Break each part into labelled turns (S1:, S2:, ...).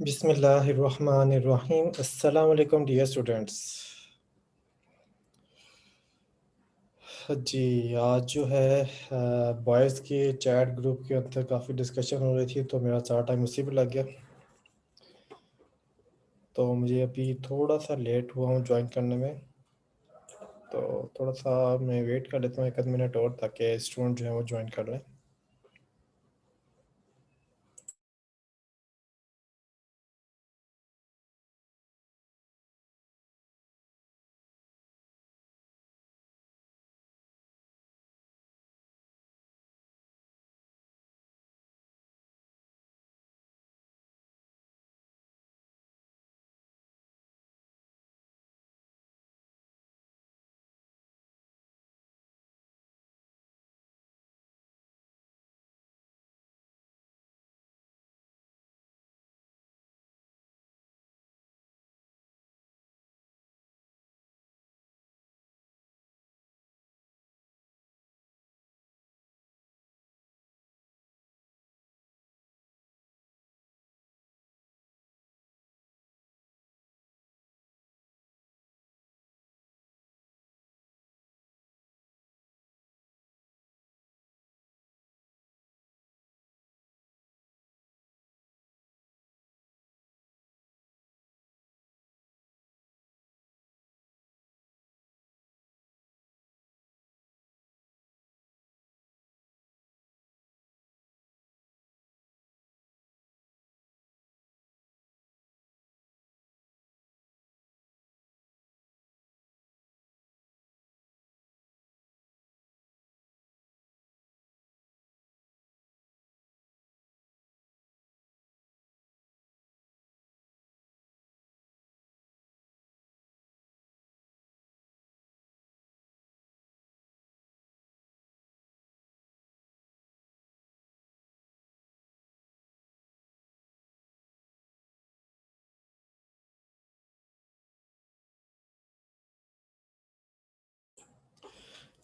S1: बिस्मिल्लाहिर्रहमानिर्रहीम। अस्सलाम वालेकुम डियर स्टूडेंट्स। जी, आज जो है बॉयज़ के चैट ग्रुप के अंदर काफ़ी डिस्कशन हो रही थी, तो मेरा सारा टाइम उसी पे लग गया। तो मुझे अभी थोड़ा सा लेट हुआ हूँ ज्वाइन करने में, तो थोड़ा सा मैं वेट कर लेता हूँ एक आध मिनट और, ताकि स्टूडेंट जो है वो ज्वाइन कर लें।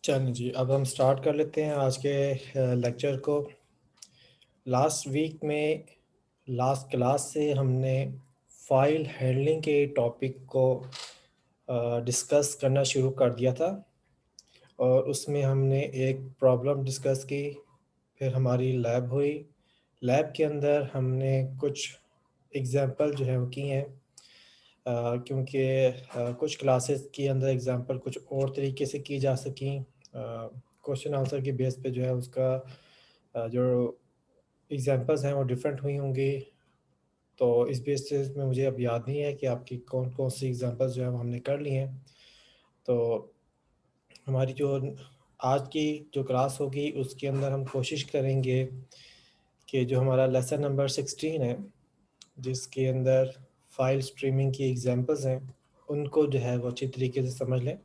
S1: चलिए जी, अब हम स्टार्ट कर लेते हैं आज के लेक्चर को। लास्ट वीक में लास्ट क्लास से हमने फ़ाइल हैंडलिंग के टॉपिक को डिस्कस करना शुरू कर दिया था, और उसमें हमने एक प्रॉब्लम डिस्कस की। फिर हमारी लैब हुई। लैब के अंदर हमने कुछ एग्ज़ाम्पल जो है वो की हैं, क्योंकि कुछ क्लासेस के अंदर एग्ज़ाम्पल कुछ और तरीके से की जा सकें। क्वेश्चन आंसर के बेस पे जो है उसका जो एग्ज़ाम्पल्स हैं वो डिफरेंट हुई होंगी। तो इस बेसिस में मुझे अब याद नहीं है कि आपकी कौन कौन सी एग्ज़ाम्पल्स जो है वो हमने कर ली हैं। तो हमारी जो आज की जो क्लास होगी उसके अंदर हम कोशिश करेंगे कि जो हमारा लेसन नंबर 16 है, जिसके अंदर फ़ाइल स्ट्रीमिंग की एग्ज़ाम्पल्स हैं, उनको जो है वो अच्छी तरीके से समझ लें।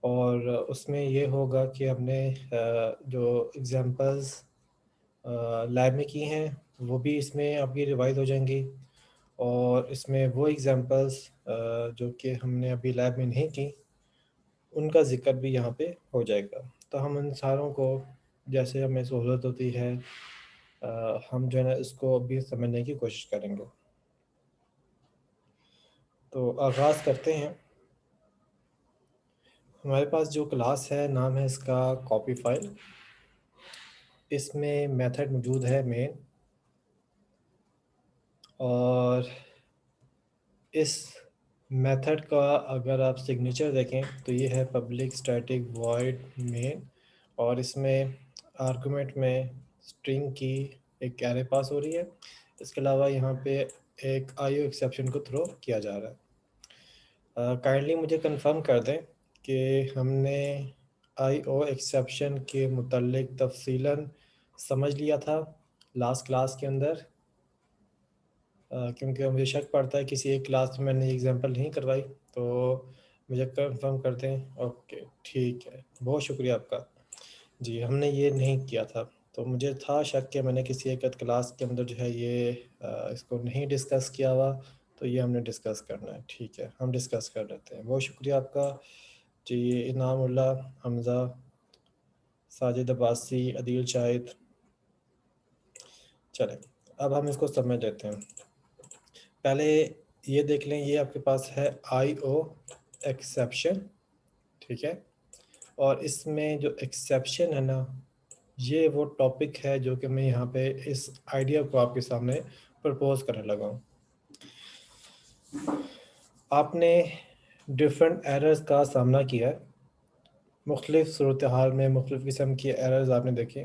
S1: और उसमें ये होगा कि हमने जो एग्ज़ाम्पल्स लैब में की हैं वो भी इसमें आपकी रिवाइज़ हो जाएंगी, और इसमें वो एग्ज़ाम्पल्स जो कि हमने अभी लैब में नहीं की उनका ज़िक्र भी यहाँ पे हो जाएगा। तो हम उन सारों को जैसे हमें सहूलत होती है हम जो है ना इसको अभी समझने की कोशिश करेंगे। तो आगाज़ करते हैं। हमारे पास जो क्लास है नाम है इसका कॉपी फाइल। इसमें मेथड मौजूद है मेन, और इस मेथड का अगर आप सिग्नेचर देखें तो ये है पब्लिक स्टैटिक वॉइड मेन, और इसमें आर्गुमेंट में स्ट्रिंग की एक एरे पास हो रही है। इसके अलावा यहाँ पे एक आईओ एक्सेप्शन को थ्रो किया जा रहा है। काइंडली मुझे कंफर्म कर दें कि हमने आईओ एक्सेप्शन के मुतल्लिक तफसीलन समझ लिया था लास्ट क्लास के अंदर, क्योंकि मुझे शक पड़ता है किसी एक क्लास में मैंने एग्जांपल नहीं करवाई। तो मुझे कंफर्म कर दें। ओके, ठीक है, बहुत शुक्रिया आपका। जी, हमने ये नहीं किया था, तो मुझे था शक कि मैंने किसी एक क्लास के अंदर जो है ये इसको नहीं डिस्कस किया हुआ, तो ये हमने डिस्कस करना है। ठीक है, हम डिस्कस कर लेते हैं। बहुत शुक्रिया आपका। जी, इनामुल्लाह, हमज़ा, साजिद अब्बासी, अदील शाहिद। चलें, अब हम इसको समझ लेते हैं। पहले ये देख लें, ये आपके पास है IO एक्सेप्शन, ठीक है। और इसमें जो एक्सेप्शन है ना, ये वो टॉपिक है जो कि मैं यहाँ पे इस आइडिया को आपके सामने प्रपोज करने लगा हूँ। आपने डिफरेंट एरर्स का सामना किया है, मुख्तलिफ़ सूरत हाल में मुख्तलिफ़ किस्म की एरर्स आपने देखे।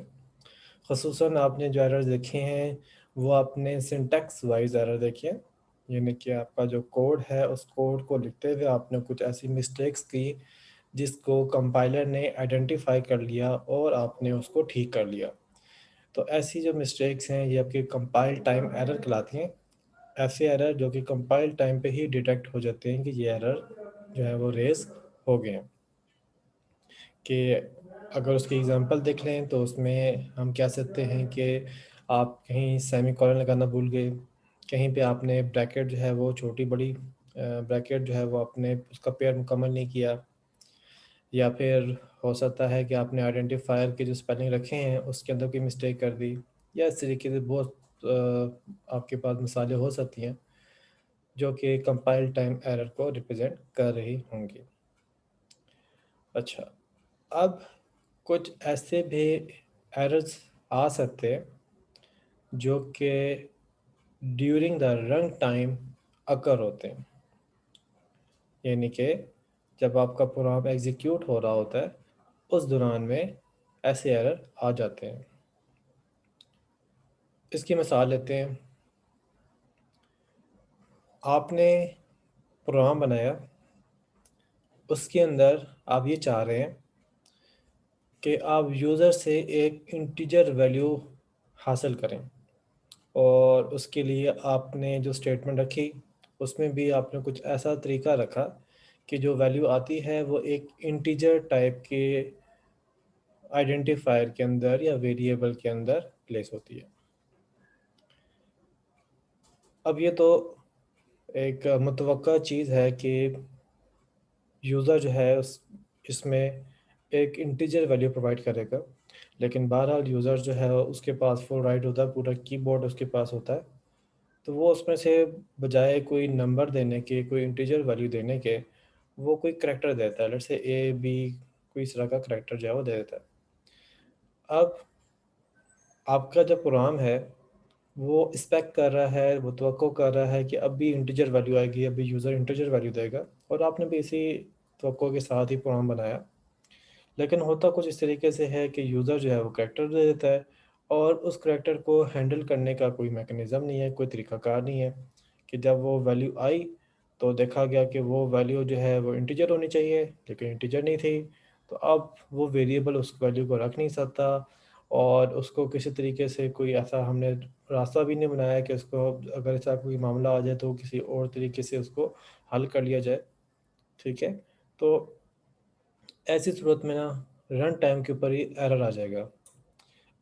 S1: ख़ुसूसन आपने जो एरर्स देखे हैं वो आपने सिंटैक्स वाइज एरर देखे हैं, यानी कि आपका जो कोड है उस कोड को लिखते हुए आपने कुछ ऐसी मिस्टेक्स की जिसको कंपाइलर ने आइडेंटिफाई कर लिया और आपने उसको ठीक कर लिया। तो ऐसी जो मिस्टेक्स हैं ये आपके कंपाइल टाइम एरर कहलाती हैं। ऐसे एरर जो कि कंपाइल टाइम पे ही डिटेक्ट हो जाते हैं कि ये एरर जो है वो रेज़ हो गए हैं। कि अगर उसकी एग्जांपल देख लें तो उसमें हम कह सकते हैं कि आप कहीं सेमीकोलन लगाना भूल गए, कहीं पे आपने ब्रैकेट जो है वो छोटी बड़ी ब्रैकेट जो है वो आपने उसका पेयर मुकम्मल नहीं किया, या फिर हो सकता है कि आपने आइडेंटिफायर के जो स्पेलिंग रखे हैं उसके अंदर कोई मिस्टेक कर दी, या इस तरीके से बहुत आपके पास मिसालें हो सकती हैं जो कि कंपाइल टाइम एरर को रिप्रेजेंट कर रही होंगी। अच्छा, अब कुछ ऐसे भी एरर्स आ सकते हैं जो कि ड्यूरिंग द रन टाइम अकर होते हैं, यानी कि जब आपका प्रोग्राम एग्जीक्यूट हो रहा होता है उस दौरान में ऐसे एरर आ जाते हैं। इसकी मिसाल लेते हैं। आपने प्रोग्राम बनाया, उसके अंदर आप ये चाह रहे हैं कि आप यूज़र से एक इंटीजर वैल्यू हासिल करें, और उसके लिए आपने जो स्टेटमेंट रखी उसमें भी आपने कुछ ऐसा तरीका रखा कि जो वैल्यू आती है वो एक इंटीजर टाइप के आइडेंटिफायर के अंदर या वेरिएबल के अंदर प्लेस होती है। अब ये तो एक मुतवक्का चीज़ है कि यूज़र जो है उस इसमें एक इंटीजर वैल्यू प्रोवाइड करेगा, लेकिन बहरहाल यूज़र जो है उसके पास फुल राइट होता है, पूरा कीबोर्ड उसके पास होता है। तो वो उसमें से बजाय कोई नंबर देने के, कोई इंटीजर वैल्यू देने के, वो कोई करैक्टर देता है। लेट्स से ए बी कोई इस तरह का करैक्टर जो है वो दे देता है। अब आपका जो प्रोग्राम है वो एक्सपेक्ट कर रहा है, वो तवक्को कर रहा है कि अब भी इंटीजर वैल्यू आएगी, अभी यूज़र इंटीजर वैल्यू देगा, और आपने भी इसी तवक्को के साथ ही प्रोग्राम बनाया। लेकिन होता कुछ इस तरीके से है कि यूज़र जो है वो करैक्टर दे देता है, और उस करैक्टर को हैंडल करने का कोई मैकेनिज़्म नहीं है, कोई तरीक़ाकार नहीं है कि जब वो वैल्यू आई तो देखा गया कि वो वैल्यू जो है वो इंटीजर होनी चाहिए, लेकिन इंटीजर नहीं थी। तो अब वो वेरिएबल उस वैल्यू को रख नहीं सकता, और उसको किसी तरीके से कोई ऐसा हमने रास्ता भी नहीं बनाया कि उसको अगर ऐसा कोई मामला आ जाए तो किसी और तरीके से उसको हल कर लिया जाए, ठीक है? तो ऐसी सूरत में ना रन टाइम के ऊपर ही एरर आ जाएगा।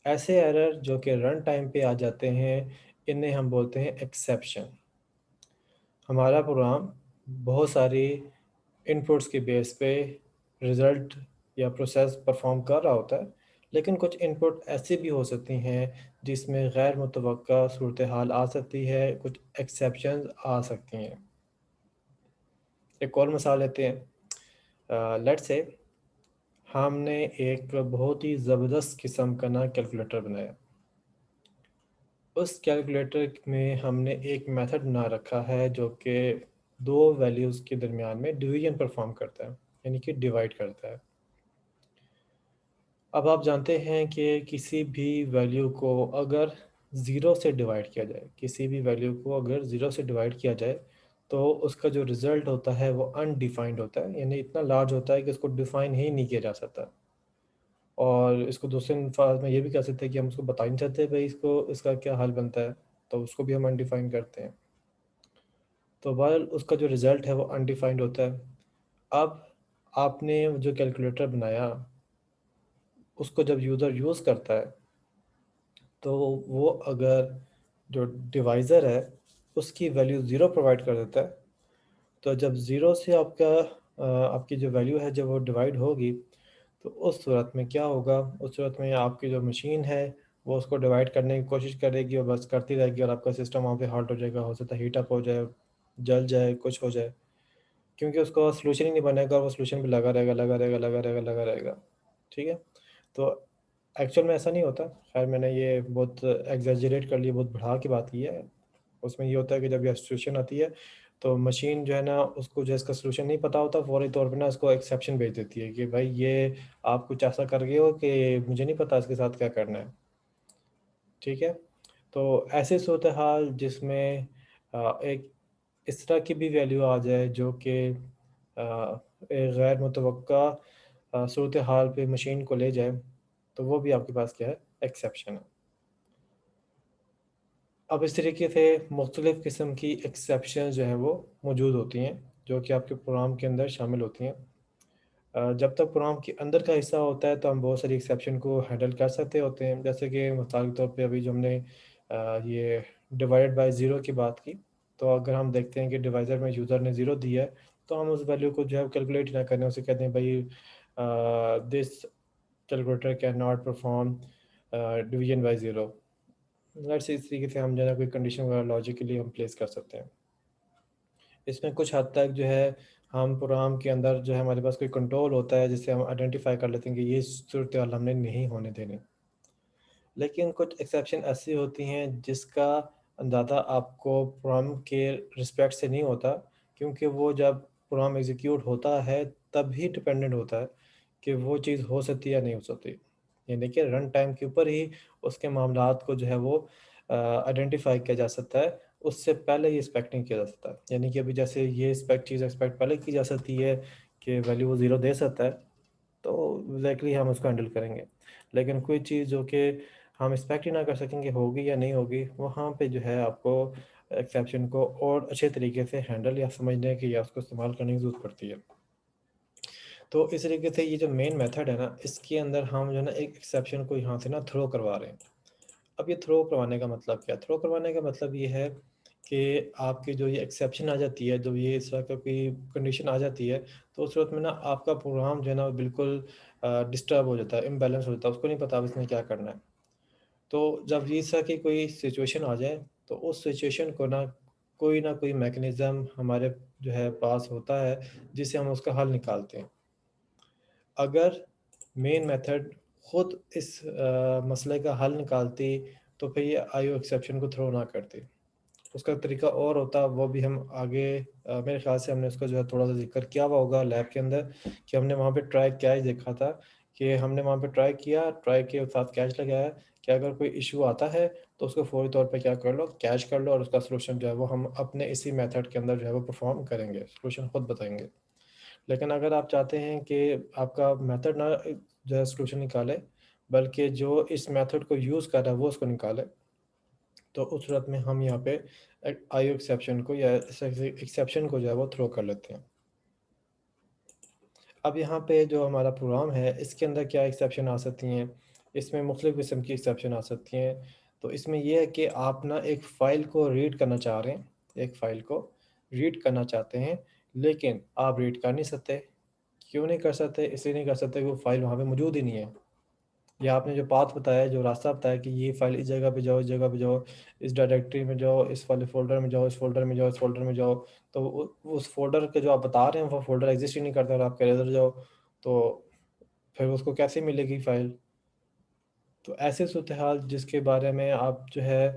S1: ऐसे एरर जो कि रन टाइम पे आ जाते हैं, इन्हें हम बोलते हैं एक्सेप्शन। हमारा प्रोग्राम बहुत सारी इनपुट्स के बेस पे रिज़ल्ट या प्रोसेस परफॉर्म कर रहा होता है, लेकिन कुछ इनपुट ऐसी भी हो सकती हैं जिसमें गैर मुतवक्का सूरत हाल आ सकती है, कुछ एक्सेप्शंस आ सकती हैं। एक और मिसाल लेते हैं। लेट्स से हमने एक बहुत ही ज़बरदस्त किस्म का ना कैलकुलेटर बनाया। उस कैलकुलेटर में हमने एक मेथड बना रखा है जो कि दो वैल्यूज़ के दरमियान में डिवीजन परफॉर्म करता है, यानी कि डिवाइड करता है। अब आप जानते हैं कि किसी भी वैल्यू को अगर ज़ीरो से डिवाइड किया जाए, किसी भी वैल्यू को अगर ज़ीरो से डिवाइड किया जाए तो उसका जो रिज़ल्ट होता है वो अनडिफाइंड होता है, यानी इतना लार्ज होता है कि उसको डिफ़ाइन ही नहीं किया जा सकता। और इसको दूसरे अल्फाज में ये भी कह सकते हैं कि हम उसको बता ही नहीं सकते भाई इसको इसका क्या हल बनता है, तो उसको भी हम अनडिफाइन करते हैं। तो बहरहाल उसका जो रिज़ल्ट है वो अनडिफाइंड होता है। अब आपने जो कैलकुलेटर बनाया उसको जब यूज़र यूज़ करता है तो वो अगर जो डिवाइज़र है उसकी वैल्यू ज़ीरो प्रोवाइड कर देता है, तो जब ज़ीरो से आपकी जो वैल्यू है जब वो डिवाइड होगी तो उस सूरत में क्या होगा, उस सूरत में आपकी जो मशीन है वो उसको डिवाइड करने की कोशिश करेगी और बस करती रहेगी और आपका सिस्टम वहाँ पे हॉल्ट हो जाएगा, हो सकता है हीट अप हो जाए, जल जाए, कुछ हो जाए, क्योंकि उसका सॉल्यूशन ही नहीं बनेगा और वो सॉल्यूशन पे लगा रहेगा, लगा रहेगा, लगा रहेगा, लगा रहेगा। ठीक है? तो एक्चुअल में ऐसा नहीं होता। खैर मैंने ये बहुत एग्ज़ैजरेट कर लिया, बहुत बढ़ा के बात की है। उसमें ये होता है कि जब ये सिचुएशन आती है तो मशीन जो है ना उसको जो है इसका सॉल्यूशन नहीं पता होता, फ़ौरी तौर पे ना इसको एक्सेप्शन भेज देती है कि भाई ये आप कुछ ऐसा कर गए हो कि मुझे नहीं पता इसके साथ क्या करना है। ठीक है? तो ऐसे सूरत हाल जिसमें एक इस तरह की भी वैल्यू आ जाए जो कि एक गैर मुतवक्का सूरत हाल पे मशीन को ले जाए, तो वो भी आपके पास क्या है, एक्सेप्शन है। अब इस तरीके से मुख्तलिफ़ किस्म की एक्सेप्शन जो हैं वो मौजूद होती हैं, जो कि आपके प्रोग्राम के अंदर शामिल होती हैं। जब तक प्रोग्राम के अंदर का हिस्सा होता है तो हम बहुत सारी एक्सेप्शन को हैंडल कर सकते होते हैं, जैसे कि मिसाल के तौर पे अभी जो हमने ये डिवाइडेड बाय ज़ीरो की बात की, तो अगर हम देखते हैं कि डिवाइज़र में यूज़र ने ज़ीरो दिया है, तो हम उस वैल्यू को जो है कैलकुलेट ना करें, उसे कहते हैं भाई this calculator can not perform division by zero. Let's say इस तरीके से हम जो है ना कोई कंडीशन वगैरह लॉजिकली हम प्लेस कर सकते हैं। इसमें कुछ हद तक जो है हम प्रोग्राम के अंदर जो है हमारे पास कोई कंट्रोल होता है जिससे हम आइडेंटिफ़ाई कर लेते हैं कि ये सूरत हाल हमने नहीं होने देनी। लेकिन कुछ एक्सेप्शन ऐसी होती हैं जिसका अंदाज़ा आपको प्रोग्राम के रिस्पेक्ट से नहीं होता, क्योंकि वो जब प्रोग्राम एग्ज़ीक्यूट होता है तब ही डिपेंडेंट होता है कि वो चीज़ हो सकती है या नहीं हो सकती। यानी कि रन टाइम के ऊपर ही उसके मामलात को जो है वो आइडेंटिफ़ाई किया जा सकता है, उससे पहले ये एक्सपेक्ट नहीं किया जा सकता। यानी कि अभी जैसे ये चीज़ एक्सपेक्ट पहले की जा सकती है कि वैल्यू वो 0 दे सकता है, तो एग्ज़ैक्टली हम उसको हैंडल करेंगे। लेकिन कोई चीज़ जो कि हम एक्सपेक्ट ही ना कर सकेंगे होगी या नहीं होगी, वहाँ पे जो है आपको एक्सेप्शन को और अच्छे तरीके से हैंडल या समझने की या उसको इस्तेमाल करने की ज़रूरत पड़ती है। तो इस तरीके से ये जो मेन मेथड है ना, इसके अंदर हम जो है ना एक एक्सेप्शन को यहाँ से ना थ्रो करवा रहे हैं। अब ये थ्रो करवाने का मतलब क्या है? थ्रो करवाने का मतलब ये है कि आपकी जो ये एक्सेप्शन आ जाती है, जब ये इस तरह का कोई कंडीशन आ जाती है, तो उस सूरत में ना आपका प्रोग्राम जो है ना वो बिल्कुल डिस्टर्ब हो जाता है, इम्बैलेंस हो जाता है, उसको नहीं पता अब इसने क्या करना है। तो जब ये इस तरह की कोई सिचुएशन आ जाए, तो उस सिचुएशन को ना कोई मैकेनिज़्म हमारे जो है पास होता है, जिससे हम उसका हल निकालते हैं। अगर मेन मेथड खुद इस मसले का हल निकालती, तो फिर ये आईओ एक्सेप्शन को थ्रो ना करती। उसका तरीका और होता, वो भी हम आगे मेरे ख़्याल से हमने उसका जो है थोड़ा-सा ज़िक्र किया हुआ होगा लैब के अंदर, कि हमने वहाँ पे ट्राई कैच देखा था, कि हमने वहाँ पे ट्राई के साथ कैच लगाया कि अगर कोई इश्यू आता है, तो उसको फ़ौरी तौर पे क्या कर लो, कैच कर लो और उसका सॉल्यूशन जो है वो हम अपने इसी मेथड के अंदर जो है वो परफ़ॉर्म करेंगे, सॉल्यूशन खुद बताएँगे। लेकिन अगर आप चाहते हैं कि आपका मेथड ना जो है सॉल्यूशन निकाले, बल्कि जो इस मेथड को यूज़ कर रहा है वो उसको निकाले, तो उस सूरत में हम यहाँ पे आईओ एक्सेप्शन को या एक्सेप्शन को जो है वो थ्रो कर लेते हैं। अब यहाँ पे जो हमारा प्रोग्राम है इसके अंदर क्या एक्सेप्शन आ सकती हैं, इसमें मुख्तलिफ़ किस्म की एक्सेप्शन आ सकती हैं। तो इसमें ये है कि आप ना एक फ़ाइल को रीड करना चाह रहे हैं, एक फ़ाइल को रीड करना चाहते हैं, लेकिन आप रीड कर नहीं सकते। क्यों नहीं कर सकते? इसलिए नहीं कर सकते कि वो फ़ाइल वहाँ पे मौजूद ही नहीं है। या आपने जो पाथ बताया, जो रास्ता बताया कि ये फ़ाइल इस जगह पे जाओ, इस जगह पे जाओ, इस डायरेक्टरी में जाओ, इस वाले फ़ोल्डर में जाओ, इस फ़ोल्डर में जाओ, इस फ़ोल्डर में जाओ, तो उ उस फ़ोल्डर के जो आप बता रहे हैं, वो फ़ोल्डर एग्ज़िस्ट ही नहीं करता और आप कह रहे हैं इधर जाओ, तो फिर उसको कैसे मिलेगी फ़ाइल? तो ऐसे सूरत-ए-हाल जिसके बारे में आप जो है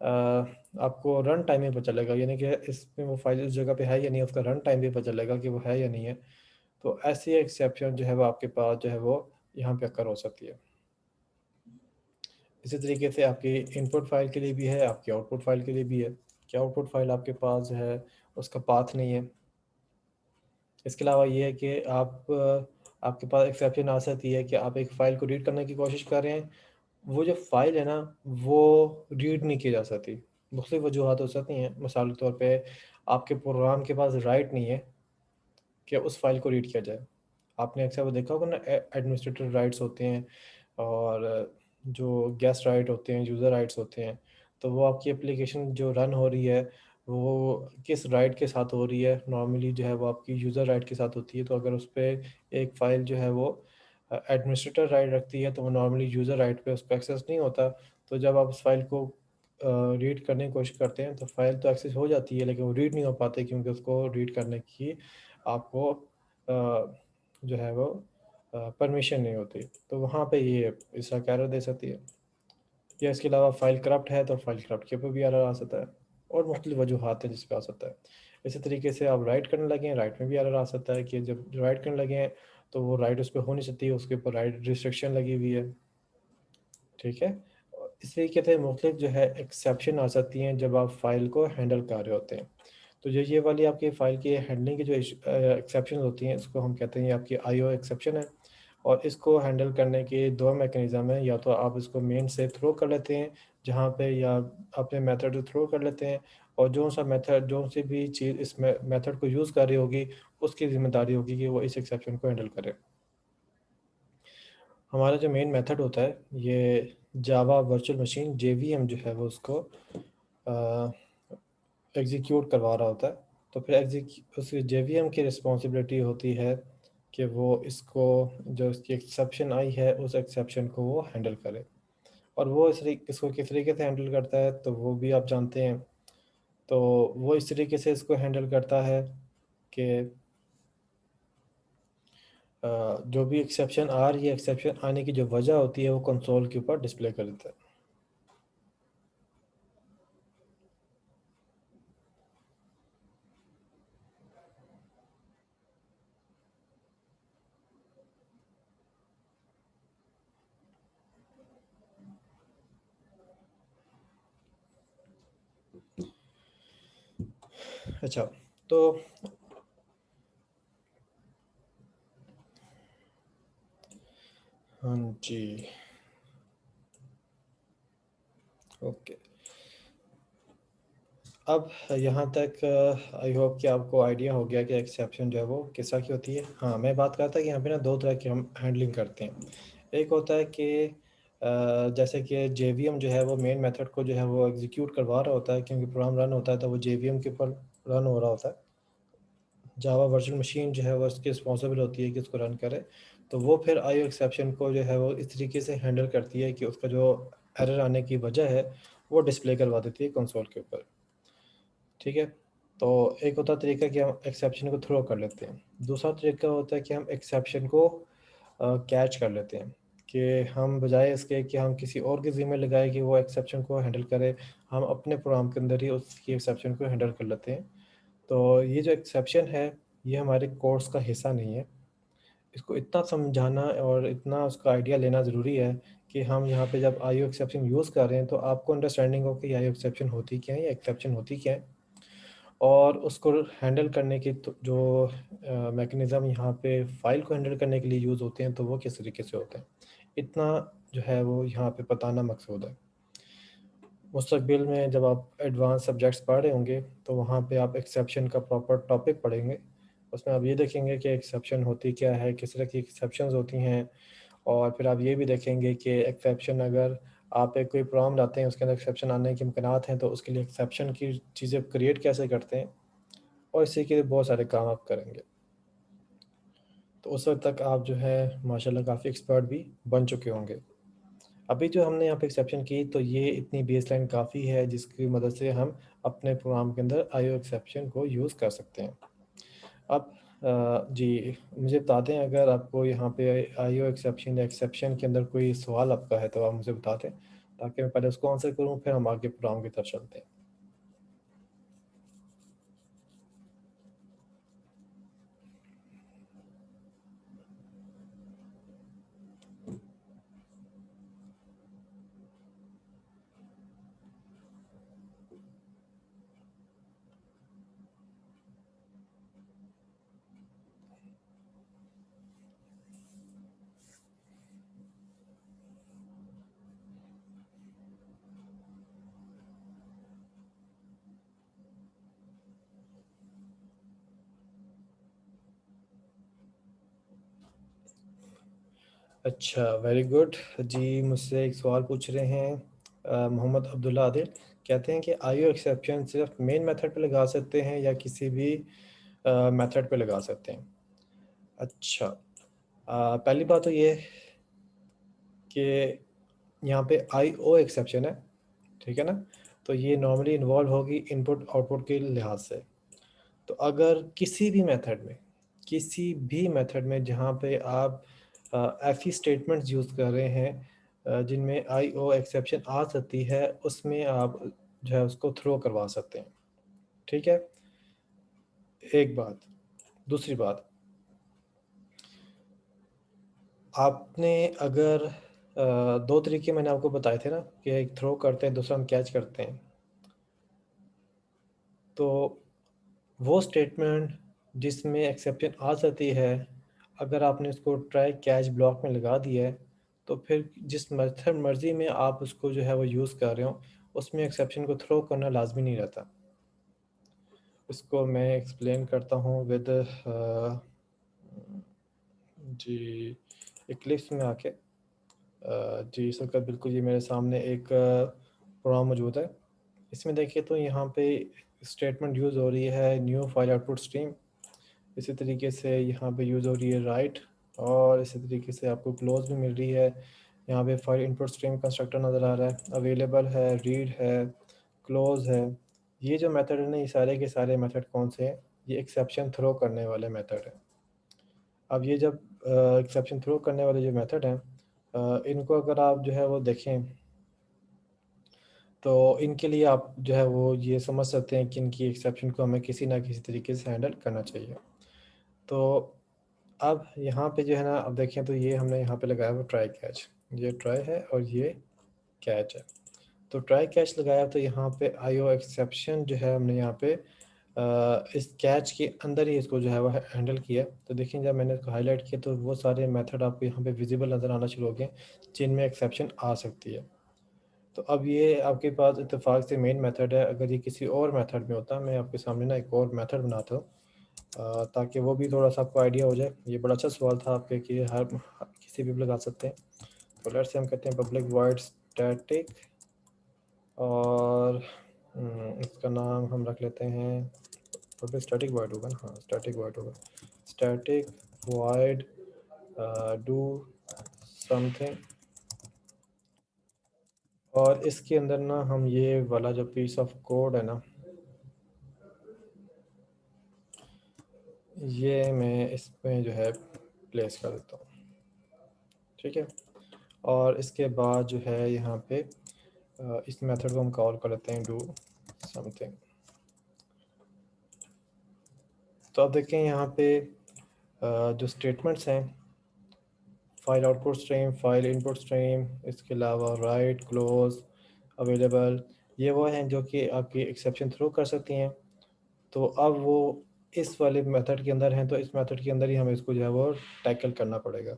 S1: आपको रन टाइम में पता चलेगा, यानी कि इसमें वो फ़ाइल उस जगह पे है या नहीं, उसका रन टाइम भी पता चलेगा कि वो है या नहीं है। तो ऐसी एक्सेप्शन जो है वो आपके पास जो है वो यहाँ पे अकर हो सकती है। इसी तरीके से आपकी इनपुट फ़ाइल के लिए भी है, आपकी आउटपुट फ़ाइल के लिए भी है, कि आउटपुट फ़ाइल आपके पास जो है उसका पाथ नहीं है। इसके अलावा ये है कि आपके पास एक्सेप्शन आ सकती है कि आप एक फ़ाइल को रीड करने की कोशिश कर रहे हैं, वो जो फ़ाइल है ना, वो रीड नहीं की जा सकती। मुख्तलिफ़ वजूहात हो सकती हैं, मिसाल के तौर पे आपके प्रोग्राम के पास राइट नहीं है कि उस फ़ाइल को रीड किया जाए। आपने अक्सर वो देखा होगा ना, एडमिनिस्ट्रेटर राइट्स होते हैं और जो गेस्ट राइट होते हैं, यूज़र राइट्स होते हैं। तो वो आपकी एप्लीकेशन जो रन हो रही है, वो किस राइट के साथ हो रही है, नॉर्मली जो है वो आपकी यूज़र राइट के साथ होती है। तो अगर उसपे एक फ़ाइल जो है वो एडमिनिस्ट्रेटर राइट रखती है, तो वो नॉर्मली यूज़र राइट पे उसको एक्सेस नहीं होता। तो जब आप उस फाइल को रीड करने की कोशिश करते हैं तो फाइल तो एक्सेस हो जाती है, लेकिन वो रीड नहीं हो पाती, क्योंकि उसको रीड करने की आपको जो है वो परमिशन नहीं होती। तो वहाँ पे ये इस तरह का एरर दे सकती है। या इसके अलावा फाइल करप्ट है तो फाइल करप्ट के ऊपर भी एरर आ सकता है, और मुख्तलिफ वजूहात हैं जिस पे आ सकता है। इसी तरीके से आप राइट करने लगे हैं, राइट में भी एरर आ सकता है कि जब राइट करने लगे हैं तो वो राइट उस पर हो नहीं सकती, उसके ऊपर राइट रिस्ट्रिक्शन लगी हुई है। ठीक है। और इस तरीके से मुख्तलिफ जो है एक्सेप्शन आ सकती हैं जब आप फाइल को हैंडल कर रहे होते हैं। तो जो ये वाली आपकी फ़ाइल की हैंडलिंग की जो एक्सेप्शन होती हैं, इसको हम कहते हैं ये आपकी आईओ एक्सेप्शन है। और इसको हैंडल करने के दो मैकेनिज़्म हैं, या तो आप इसको मेन से थ्रो कर लेते हैं जहाँ पे, या अपने मेथड से थ्रो कर लेते हैं, और जो सा मेथड जो सी भी चीज़ इस मेथड को यूज़ कर रही होगी उसकी ज़िम्मेदारी होगी कि वो इस एक्सेप्शन को हैंडल करे। हमारा जो मेन मेथड होता है ये जावा वर्चुअल मशीन जेवीएम जो है वो उसको एग्जीक्यूट करवा रहा होता है। तो फिर उस जेवीएम की रिस्पॉन्सिबिलिटी होती है कि वो इसको, जो इसकी एक्सेप्शन आई है उस एक्सेप्शन को वो हैंडल करे। और वो इसको किस तरीके से हैंडल करता है तो वो भी आप जानते हैं। तो वो इस तरीके से इसको हैंडल करता है कि जो भी एक्सेप्शन आ रही है, एक्सेप्शन आने की जो वजह होती है वो कंसोल के ऊपर डिस्प्ले कर देता है। अच्छा। तो हाँ जी। ओके। अब यहाँ तक आई होप कि आपको आइडिया हो गया कि एक्सेप्शन जो है वो किस तरह की होती है। हाँ, मैं बात करता कि यहाँ पे ना दो तरह की हम हैंडलिंग करते हैं। एक होता है कि जैसे कि जेवीएम जो है वो मेन मेथड को जो है वो एग्जीक्यूट करवा रहा होता है, क्योंकि प्रोग्राम रन होता है तो वो जेवीएम के ऊपर रन हो रहा होता है। जावा वर्चुअल मशीन जो है वो इसकी रिस्पॉन्सिबल होती है कि उसको रन करे। तो वो फिर आईओ एक्सेप्शन को जो है वो इस तरीके से हैंडल करती है कि उसका जो एरर आने की वजह है वो डिस्प्ले करवा देती है कंसोल के ऊपर। ठीक है। तो एक होता है तरीका कि हम एक्सेप्शन को थ्रो कर लेते हैं। दूसरा तरीका होता है कि हम एक्सेप्शन को कैच कर लेते हैं, कि हम बजाय इसके कि हम किसी और के ज़िम्मे लगाए कि वो एक्सेप्शन को हैंडल करे, हम अपने प्रोग्राम के अंदर ही उसकी एक्सेप्शन को हैंडल कर लेते हैं। तो ये जो एक्सेप्शन है ये हमारे कोर्स का हिस्सा नहीं है। इसको इतना समझाना और इतना उसका आइडिया लेना ज़रूरी है कि हम यहाँ पे जब आईओ एक्सेप्शन यूज़ कर रहे हैं तो आपको अंडरस्टैंडिंग हो कि आईओ एक्सेप्शन होती क्या है या एक्सेप्शन होती क्या है, और उसको हैंडल करने की तो जो मैकेनिज़्म यहाँ पे फ़ाइल को हैंडल करने के लिए यूज़ होते हैं तो वो किस तरीके से होते हैं, इतना जो है वो यहाँ पे बताना मकसूद है। मुस्तकबिल में जब आप एडवांस सब्जेक्ट्स पढ़ रहे होंगे तो वहाँ पे आप एक्सेप्शन का प्रॉपर टॉपिक पढ़ेंगे। उसमें आप ये देखेंगे कि एक्सेप्शन होती क्या है, किस तरह की एक्सेप्शंस होती हैं, और फिर आप ये भी देखेंगे कि एक्सेप्शन अगर आप एक कोई प्रॉब्लम लाते हैं उसके अंदर एक्सेप्शन आने के इम्कानात हैं तो उसके लिए एक्सेप्शन की चीज़ें क्रिएट कैसे करते हैं, और इसी के बहुत सारे काम आप करेंगे। तो उस वक्त तक आप जो है माशाल्लाह काफ़ी एक्सपर्ट भी बन चुके होंगे। अभी जो हमने यहाँ पे एक्सेप्शन की तो ये इतनी बेसलाइन काफ़ी है जिसकी मदद से हम अपने प्रोग्राम के अंदर आईओ एक्सेप्शन को यूज़ कर सकते हैं। अब जी मुझे बता दें अगर आपको यहाँ पे आईओ एक्सेप्शन या एक्सेप्शन के अंदर कोई सवाल आपका है तो आप मुझे बता दें, ताकि मैं पहले उसको आंसर करूँ फिर हम आगे प्रोग्राम की तरफ चलते हैं। अच्छा, वेरी गुड। जी मुझसे एक सवाल पूछ रहे हैं मोहम्मद अब्दुल्ला आदिल, कहते हैं कि आईओ एक्सेप्शन सिर्फ मेन मेथड पे लगा सकते हैं या किसी भी मेथड पे लगा सकते हैं। अच्छा, पहली बात तो ये कि यहाँ पे आई ओ एक्सेप्शन है, ठीक है ना। तो ये नॉर्मली इन्वॉल्व होगी इनपुट आउटपुट के लिहाज से। तो अगर किसी भी मेथड में जहाँ पे आप ऐसी स्टेटमेंट्स यूज़ कर रहे हैं जिनमें आई ओ एक्सेप्शन आ सकती है, उसमें आप जो है उसको थ्रो करवा सकते हैं, ठीक है। एक बात। दूसरी बात, आपने अगर दो तरीके मैंने आपको बताए थे ना, कि एक थ्रो करते हैं, दूसरा हम कैच करते हैं। तो वो स्टेटमेंट जिसमें एक्सेप्शन आ सकती है, अगर आपने उसको ट्राई कैच ब्लॉक में लगा दिया है, तो फिर जिस मेथड मर्ज़ी में आप उसको जो है वो यूज़ कर रहे हो, उसमें एक्सेप्शन को थ्रो करना लाजमी नहीं रहता। इसको मैं एक्सप्लेन करता हूँ विद जी इक्लिप्स में आके। जी इसका बिल्कुल ये मेरे सामने एक प्रोग्राम मौजूद है। इसमें देखिए तो यहाँ पे स्टेटमेंट यूज़ हो रही है न्यू फाइल आउटपुट स्ट्रीम। इसी तरीके से यहाँ पे यूज़ हो रही है राइट, और इसी तरीके से आपको क्लोज भी मिल रही है। यहाँ पे फाइल इनपुट स्ट्रीम कंस्ट्रक्टर नज़र आ रहा है, अवेलेबल है, रीड है, क्लोज है। ये जो मेथड है ना, ये सारे के सारे मेथड कौन से हैं? ये एक्सेप्शन थ्रो करने वाले मेथड हैं। अब ये जब एक्सेप्शन थ्रो करने वाले जो मेथड हैं, इनको अगर आप जो है वो देखें, तो इनके लिए आप जो है वो ये समझ सकते हैं कि इनकी एक्सेप्शन को हमें किसी ना किसी तरीके से हैंडल करना चाहिए। तो अब यहाँ पे जो है ना, अब देखें तो ये हमने यहाँ पे लगाया वो ट्राई कैच, ये ट्राई है और ये कैच है। तो ट्राई कैच लगाया तो यहाँ पे आईओ एक्सेप्शन जो है हमने यहाँ पे इस कैच के अंदर ही इसको जो है वो हैंडल किया। तो देखिए जब मैंने इसको हाईलाइट किया तो वो सारे मेथड आपको यहाँ पे विजिबल नज़र आना शुरू हो गए जिनमें एक्सेप्शन आ सकती है। तो अब ये आपके पास इत्तेफाक से मेन मेथड है। अगर ये किसी और मेथड में होता, मैं आपके सामने ना एक और मेथड बनाता हूँ ताकि वो भी थोड़ा सा आपको आइडिया हो जाए। ये बड़ा अच्छा सवाल था आपके कि हर किसी भी लगा सकते हैं। तो लेट्स से हम कहते हैं पब्लिक वॉइड स्टैटिक, और इसका नाम हम रख लेते हैं पब्लिक स्टैटिक वॉइड होगा ना, हाँ स्टैटिक वॉइड होगा, स्टैटिक वॉइड डू समथिंग। और इसके अंदर ना हम ये वाला जो पीस ऑफ कोड है ना, ये मैं इसमें जो है प्लेस कर देता हूँ, ठीक है। और इसके बाद जो है यहाँ पे इस मेथड को हम कॉल कर लेते हैं डू समथिंग। तो अब देखें यहाँ पे जो स्टेटमेंट्स हैं, file output stream, file input stream, इसके अलावा राइट, क्लोज, अवेलेबल, ये वो हैं जो कि आपकी एक्सेप्शन थ्रो कर सकती हैं। तो अब वो इस वाले मेथड के अंदर हैं, तो इस मेथड के अंदर ही हमें इसको जो है वो टैकल करना पड़ेगा,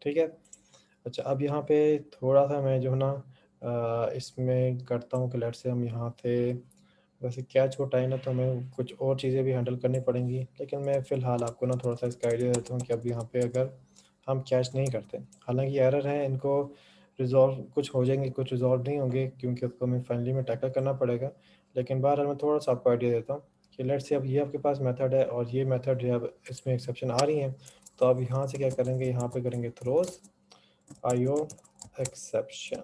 S1: ठीक है। अच्छा अब यहाँ पे थोड़ा सा मैं जो है ना इसमें करता हूँ कि लेट से हम यहाँ थे, वैसे कैच को टाइम है तो हमें कुछ और चीज़ें भी हैंडल करनी पड़ेंगी, लेकिन मैं फ़िलहाल आपको ना थोड़ा सा इसका आइडिया देता हूँ कि अब यहाँ पे अगर हम कैच नहीं करते, हालांकि एरर है, इनको रिजॉल्व कुछ हो जाएंगे, कुछ रिजॉल्व नहीं होंगे क्योंकि उसको हमें फाइनली में टैकल करना पड़ेगा। लेकिन बहरहाल मैं थोड़ा सा आपको आइडिया देता हूँ कि लेट्स से अब ये आपके पास मेथड है और ये मेथड जो है अब इसमें एक्सेप्शन आ रही हैं, तो अब यहाँ से क्या करेंगे, यहाँ पे करेंगे थ्रोज आईओ एक्सेप्शन,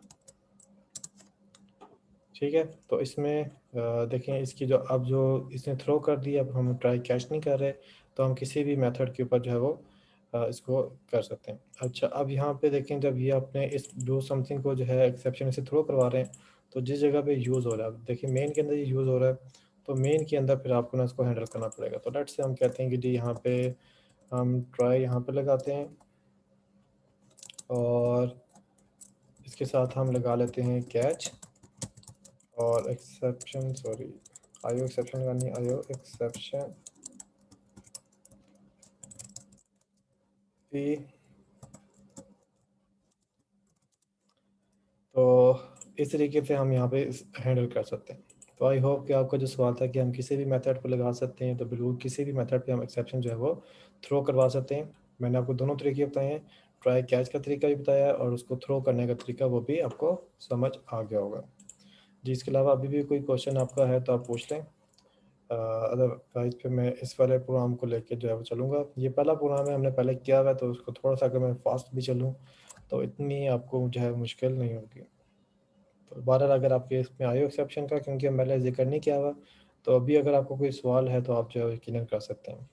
S1: ठीक है। तो इसमें देखें इसकी जो अब जो इसने थ्रो कर दी, अब हम ट्राई कैच नहीं कर रहे, तो हम किसी भी मेथड के ऊपर जो है वो इसको कर सकते हैं। अच्छा अब यहाँ पे देखें, जब ये अपने इस डू समथिंग को जो है एक्सेप्शन से थ्रो करवा रहे हैं, तो जिस जगह पे यूज़ हो रहा है, देखिए मेन के अंदर ये यूज़ हो रहा है, तो मेन के अंदर फिर आपको ना इसको हैंडल करना पड़ेगा। तो लेट्स से हम कहते हैं कि जी यहाँ पे हम ट्राई यहाँ पे लगाते हैं, और इसके साथ हम लगा लेते हैं कैच और एक्सेप्शन, सॉरी आईओ एक्सेप्शन का नहीं, आईओ एक्सेप्शन भी। तो इस तरीके से हम यहाँ पे हैंडल कर सकते हैं। तो आई होप कि आपका जो सवाल था कि हम किसी भी मेथड पर लगा सकते हैं, तो बिल्कुल किसी भी मेथड पे हम एक्सेप्शन जो है वो थ्रो करवा सकते हैं। मैंने आपको दोनों तरीके बताए हैं, ट्राई कैच का तरीका भी बताया और उसको थ्रो करने का तरीका, वो भी आपको समझ आ गया होगा जी। इसके अलावा अभी भी कोई क्वेश्चन आपका है तो आप पूछ लें, अदरवाइज फिर मैं इस वाले प्रोग्राम को लेके जो है वो चलूँगा। ये पहला प्रोग्राम है, हमने पहले किया हुआ है, तो उसको थोड़ा सा अगर मैं फास्ट भी चलूँ तो इतनी आपको जो है मुश्किल नहीं होगी। तो बहरहाल अगर आपके इसमें आयो एक्सेप्शन का क्योंकि हम पहले जिक्र नहीं किया हुआ, तो अभी अगर आपको कोई सवाल है तो आप जो है यकीनन कर सकते हैं।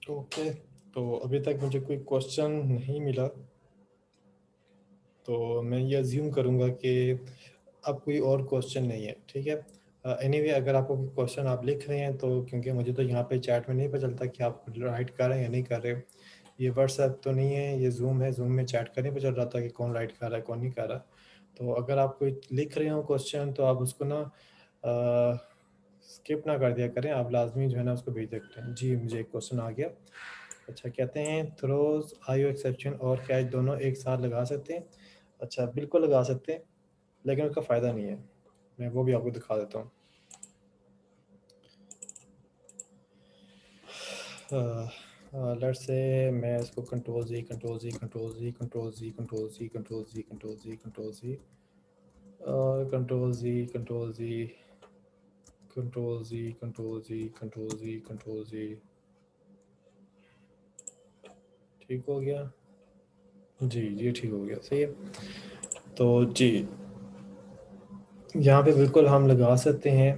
S1: ओके, तो अभी तक मुझे कोई क्वेश्चन नहीं मिला, तो मैं ये अज्यूम करूँगा कि अब कोई और क्वेश्चन नहीं है। ठीक है, एनीवे अगर आपको कोई क्वेश्चन आप लिख रहे हैं तो क्योंकि मुझे तो यहाँ पे चैट में नहीं पता चलता कि आप राइट कर रहे हैं या नहीं कर रहे। ये व्हाट्सएप तो नहीं है, ये जूम है, जूम में चैट करने पर चल रहा था कि कौन राइट कर रहा है कौन नहीं कर रहा। तो अगर आप कोई लिख रहे हो क्वेश्चन तो आप उसको ना स्किप ना कर दिया करें, आप लाजमी जो है ना उसको भेज सकते हैं। जी मुझे एक क्वेश्चन आ गया। अच्छा, कहते हैं थ्रोज आयो एक्सेप्शन और कैच दोनों एक साथ लगा सकते हैं। अच्छा, बिल्कुल लगा सकते हैं, लेकिन उसका फ़ायदा नहीं है। मैं वो भी आपको दिखा देता हूँ। लेट्स से मैं इसको कंट्रोल जी कंट्रोल जी कंट्रोल जी कंट्रोल जी कंट्रोल जी कंट्रोल जी कंट्रोल जी कंट्रोल जी और कंट्रोल जी कंट्रोल जी कंट्रोल जी कंट्रोल जी कंट्रोल जी कंट्रोल जी, ठीक हो गया जी, ये ठीक हो गया, सही है। तो जी यहाँ पे बिल्कुल हम लगा सकते हैं।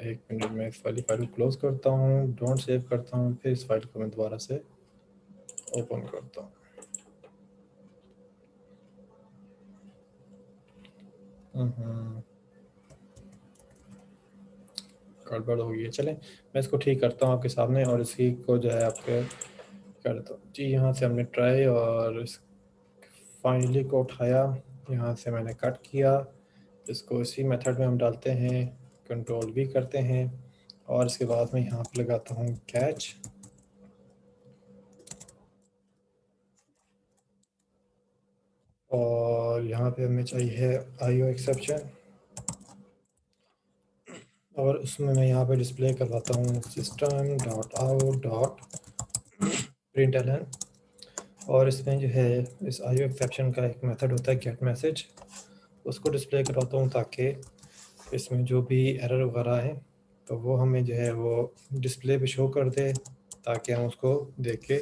S1: एक मिनट में इस वाली फाइल को क्लोज करता हूँ, डोंट सेव करता हूँ, फिर इस फाइल को मैं दोबारा से ओपन करता हूँ। गड़बड़ हो गई है, चलें मैं इसको ठीक करता हूँ आपके सामने और इसी को जो है आपके कर देता हूँ। जी यहाँ से हमने ट्राई और इस फाइनली को उठाया, यहाँ से मैंने कट किया, इसको इसी मेथड में हम डालते हैं, कंट्रोल भी करते हैं और इसके बाद मैं यहाँ पे लगाता हूँ कैच। और यहाँ पे हमें चाहिए आईओ एक्सेप्शन और उसमें मैं यहाँ पे डिस्प्ले करवाता हूँ system dot out dot println. और इसमें जो है इस आईओ एक्सेप्शन का एक मेथड होता है गेट मैसेज, उसको डिस्प्ले करवाता हूँ ताकि इसमें जो भी एरर वगैरह है तो वो हमें जो है वो डिस्प्ले पे शो कर दे, ताकि हम उसको देख के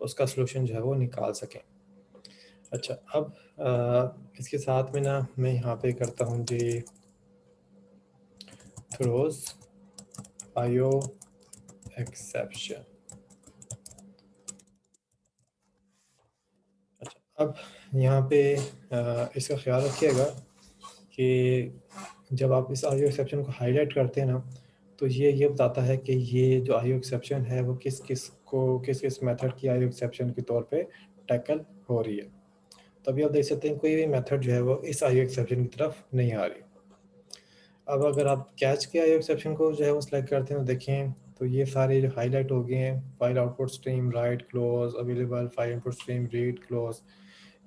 S1: उसका सलूशन जो है वो निकाल सकें। अच्छा, अब इसके साथ में ना मैं यहाँ पे करता हूँ जी थ्रोज आईओ एक्सेप्शन। अच्छा, अब यहाँ पे इसका ख्याल रखिएगा कि जब आप इस आईओ एक्सेप्शन को हाईलाइट करते हैं ना, तो ये बताता है कि ये जो आईओ एक्सेप्शन है वो किस किस मेथड की आईओ एक्सेप्शन के तौर पे टैकल हो रही है। तभी आप देख सकते हैं कोई भी मेथड जो है वो इस आईओ एक्सेप्शन की तरफ नहीं आ रही। अब अगर आप कैच के आईओ एक्सेप्शन को जो है वो सिलेक्ट करते हैं तो देखें, तो ये सारे जो हाईलाइट हो गए हैं, file output stream right close available, file input stream read close,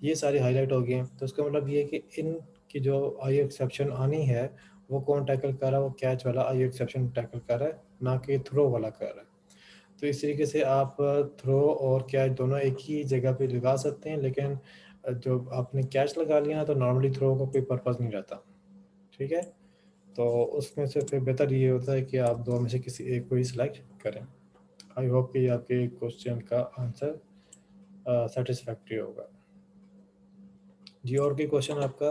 S1: ये सारे हाईलाइट हो गए हैं। तो इसका मतलब ये है कि इन की जो आईओ एक्सेप्शन आनी है वो कौन टैकल कर रहा है, वो कैच वाला आईओ एक्सेप्शन टैकल कर रहा है, ना कि थ्रो वाला कर रहा है। तो इस तरीके से आप थ्रो और कैच दोनों एक ही जगह पे लगा सकते हैं, लेकिन जो आपने कैच लगा लिया ना तो नॉर्मली थ्रो का कोई पर्पज़ नहीं रहता। ठीक है, तो उसमें से फिर बेहतर ये होता है कि आप दो में से किसी एक को ही सिलेक्ट करें। आई होप कि आपके क्वेश्चन का आंसर सेटिस्फैक्ट्री होगा। जी और कोई क्वेश्चन आपका?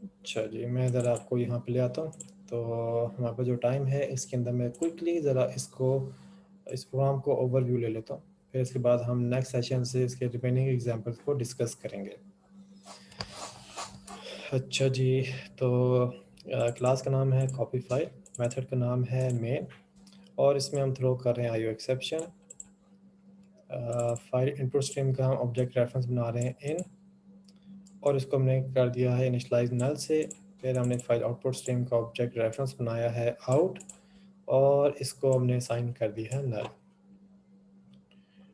S1: अच्छा जी, मैं ज़रा आपको यहाँ पे ले आता हूँ। तो हमारे पास जो टाइम है इसके अंदर मैं क्विकली ज़रा इस प्रोग्राम को ओवरव्यू ले लेता हूँ, फिर इसके बाद हम नेक्स्ट सेशन से इसके रिमेनिंग एग्जांपल्स को डिस्कस करेंगे। अच्छा जी, तो क्लास का नाम है कॉपी फाइल, मेथड का नाम है मेन और इसमें हम थ्रो कर रहे हैं IO exception. File input stream का हम ऑब्जेक्ट रेफरेंस बना रहे हैं इन, और इसको हमने कर दिया है इनिशलाइज नल से। फिर हमने फाइल आउटपुट स्ट्रीम का ऑब्जेक्ट रेफरेंस बनाया है आउट, और इसको हमने साइन कर दिया है नल।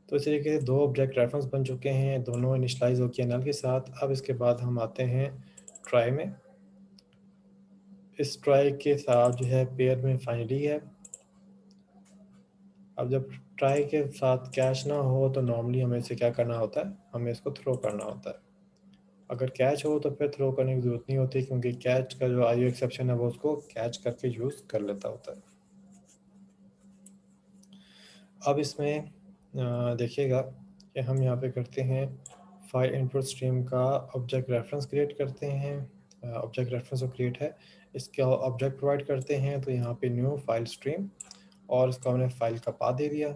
S1: तो इस तरीके से दो ऑब्जेक्ट रेफरेंस बन चुके हैं, दोनों इनिशलाइज हो गया नल के साथ। अब इसके बाद हम आते हैं ट्राई में। इस ट्राई के साथ जो है पेयर में फाइनली है। अब जब ट्राई के साथ कैच ना हो तो नॉर्मली हमें इसे क्या करना होता है, हमें इसको थ्रो करना होता है। अगर कैच हो तो फिर थ्रो करने की ज़रूरत नहीं होती, क्योंकि कैच का जो आईओ एक्सेप्शन है वो उसको कैच करके यूज़ कर लेता होता है। अब इसमें देखिएगा कि हम यहाँ पे करते हैं फाइल इनपुट स्ट्रीम का ऑब्जेक्ट रेफरेंस क्रिएट करते हैं। ऑब्जेक्ट रेफरेंस जो क्रिएट है इसका ऑब्जेक्ट प्रोवाइड करते हैं, तो यहाँ पे न्यू फाइल स्ट्रीम, और इसको हमने फाइल का पाथ दे दिया।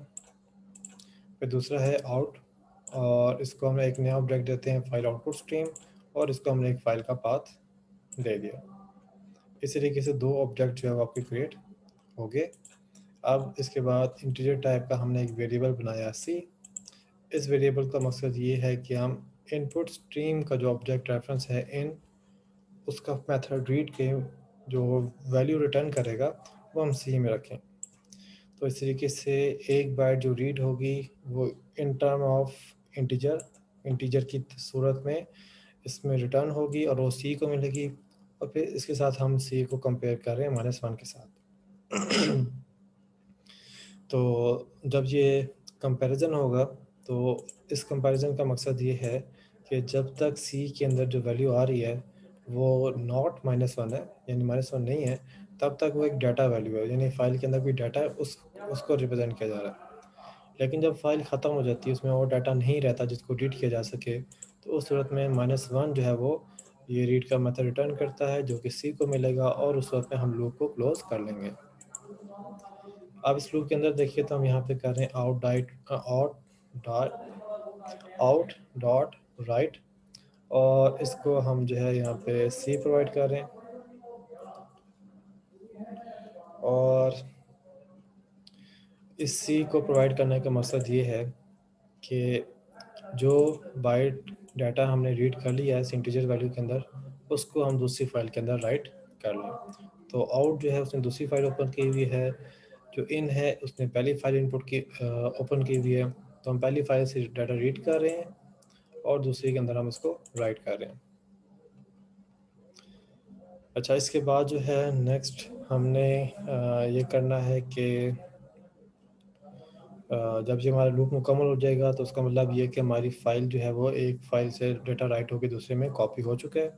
S1: फिर दूसरा है आउट, और इसको हम एक नया ऑब्जेक्ट देते हैं फाइल आउटपुट स्ट्रीम, और इसको हमने एक फाइल का पाथ दे दिया। इस तरीके से दो ऑब्जेक्ट जो है वो आपके क्रिएट हो गए। अब इसके बाद इंटीजर टाइप का हमने एक वेरिएबल बनाया सी। इस वेरिएबल का मकसद ये है कि हम इनपुट स्ट्रीम का जो ऑब्जेक्ट रेफरेंस है इन, उसका मेथड रीड के जो वैल्यू रिटर्न करेगा वो हम सी में रखें। तो इस तरीके से एक बाइट जो रीड होगी वो in term of integer, integer की सूरत में इसमें रिटर्न होगी, और वो सी को मिलेगी। और फिर इसके साथ हम सी को कंपेयर कर रहे हैं -1 के साथ। तो जब ये कंपैरिजन होगा तो इस कंपैरिजन का मकसद ये है कि जब तक सी के अंदर जो वैल्यू आ रही है वो नॉट -1 है, यानी -1 नहीं है, तब तक वो एक डाटा वैल्यू है, यानी फाइल के अंदर कोई डाटा है उसको रिप्रेजेंट किया जा रहा है। लेकिन जब फाइल ख़त्म हो जाती है, उसमें और डाटा नहीं रहता जिसको रीड किया जा सके, तो उस सूरत में -1 जो है वो ये रीड का मेथड रिटर्न करता है, जो कि सी को मिलेगा, और उस वक्त में हम लूप को क्लोज कर लेंगे। अब इस लूप के अंदर देखिए तो हम यहाँ पे कर रहे हैं आउट डॉट राइट, और इसको हम जो है यहाँ पे सी प्रोवाइड कर रहे हैं। और इस सी को प्रोवाइड करने का मकसद ये है कि जो बाइट डाटा हमने रीड कर लिया है इस इंटीजर वैल्यू के अंदर, उसको हम दूसरी फाइल के अंदर राइट कर लें। तो आउट जो है उसने दूसरी फाइल ओपन की हुई है, जो इन है उसने पहली फाइल इनपुट की ओपन की हुई है। तो हम पहली फाइल से डाटा रीड कर रहे हैं और दूसरी के अंदर हम इसको राइट कर रहे हैं। अच्छा, इसके बाद जो है नेक्स्ट हमने ये करना है कि जब ये हमारा लूप मुकम्मल हो जाएगा तो उसका मतलब ये कि हमारी फ़ाइल जो है वो एक फ़ाइल से डाटा राइट होकर दूसरे में कॉपी हो चुका है,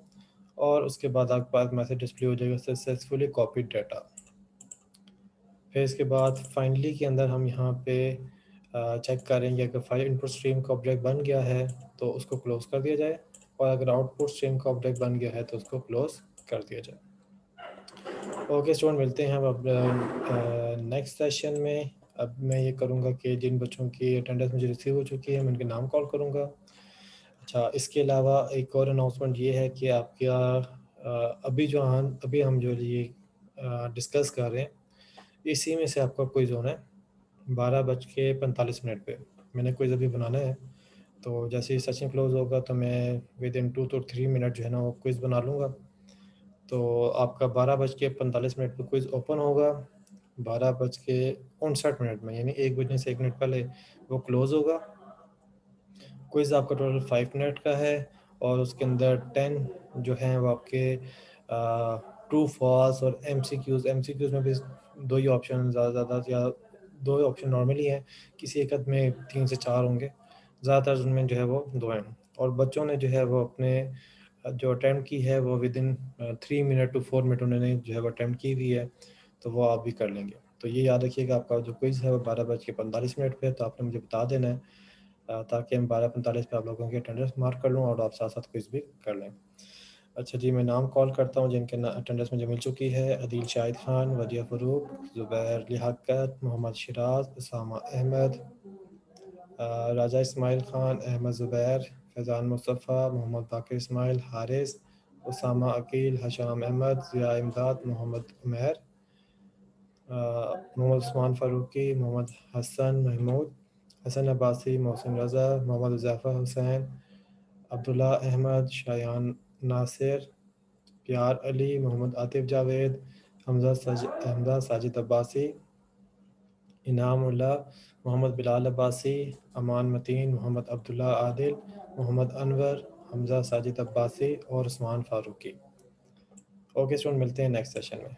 S1: और उसके बाद आपके पास मैसेज डिस्प्ले हो जाएगा सक्सेसफुली कॉपीड डाटा। फिर इसके बाद फाइनली के अंदर हम यहाँ पे चेक करेंगे अगर फाइल इनपुट स्ट्रीम का ऑब्जेक्ट बन गया है तो उसको क्लोज कर दिया जाए, और अगर आउटपुट स्ट्रीम का ऑब्जेक्ट बन गया है तो उसको क्लोज कर दिया जाए। ओके स्टूडेंट, मिलते हैं हम अब नेक्स्ट सेशन में। अब मैं ये करूँगा कि जिन बच्चों की अटेंडेंस मुझे रिसीव हो चुकी है मैं उनके नाम कॉल करूँगा। अच्छा, इसके अलावा एक और अनाउंसमेंट ये है कि आपका अभी हम जो ये डिस्कस कर रहे हैं इसी में से आपका क्विज़ होना है 12:45 पे। मैंने क्विज़ अभी बनाना है, तो जैसे ही सेशन क्लोज होगा तो मैं विद इन 2 to 3 मिनट जो है ना वो क्विज़ बना लूँगा। तो आपका 12:45 पे क्विज़ ओपन होगा, 12:59 में, यानी 1 बजने से 1 मिनट पहले वो क्लोज़ होगा। क्विज़ आपका टोटल 5 मिनट का है, और उसके अंदर 10 जो हैं वो आपके ट्रू फॉल्स और एमसीक्यूज़ में भी 2 ही ऑप्शन ज़्यादा या 2 ऑप्शन नॉर्मली हैं, किसी एक आध में 3 से 4 होंगे, ज़्यादातर उनमें जो है वो 2 हैं। और बच्चों ने जो है वो अपने जो अटेम्प्ट की है वो within 3 minute to 4 minute उन्होंने जो है वो अटेम्प्ट की हुई है, तो वो आप भी कर लेंगे। तो ये याद रखिएगा आपका जो क्विज़ है वो 12:45 पे है, तो आपने मुझे बता देना है ताकि हम 12:45 पे आप लोगों की अटेंडेंस मार्क कर लूँ और आप साथ-साथ क्विज़ भी कर लें। अच्छा जी, मैं नाम कॉल करता हूँ जिनके अटेंडेंस मुझे मिल चुकी है। अदील शाहिद खान, वजिया फ़रूक, ज़ुबैर लियाकत, मोहम्मद शिराज, उसामा अहमद, राजा इस्माइल खान, अहमद ज़ुबैर, फैज़ान मुस्तफ़ा, मोहम्मद बाक़िर इस्माइल, हारिस, उसामा अकील, हशाम अहमद, ज़िया इमदाद, मोहम्मद उमैर, मोहम्मद उस्मान फ़ारूकी, मोहम्मद हसन महमूद, हसन अब्बासी, मोहसिन रज़ा, मोहम्मद हुज़ैफ़ा हुसैन, अब्दुल्ला अहमद, शायान नासिर, प्यार अली, मोहम्मद आतिफ जावेद, हमजा साजिद अब्बासी, इनाम उल्लाह, मोहम्मद बिलाल अब्बासी, अमान मतीन, मोहम्मद अब्दुल्ला आदिल, मोहम्मद अनवर, हमजा साजिद अब्बासी और उस्मान फ़ारूकी। ओके स्टूडेंट, मिलते हैं नेक्स्ट सेशन में।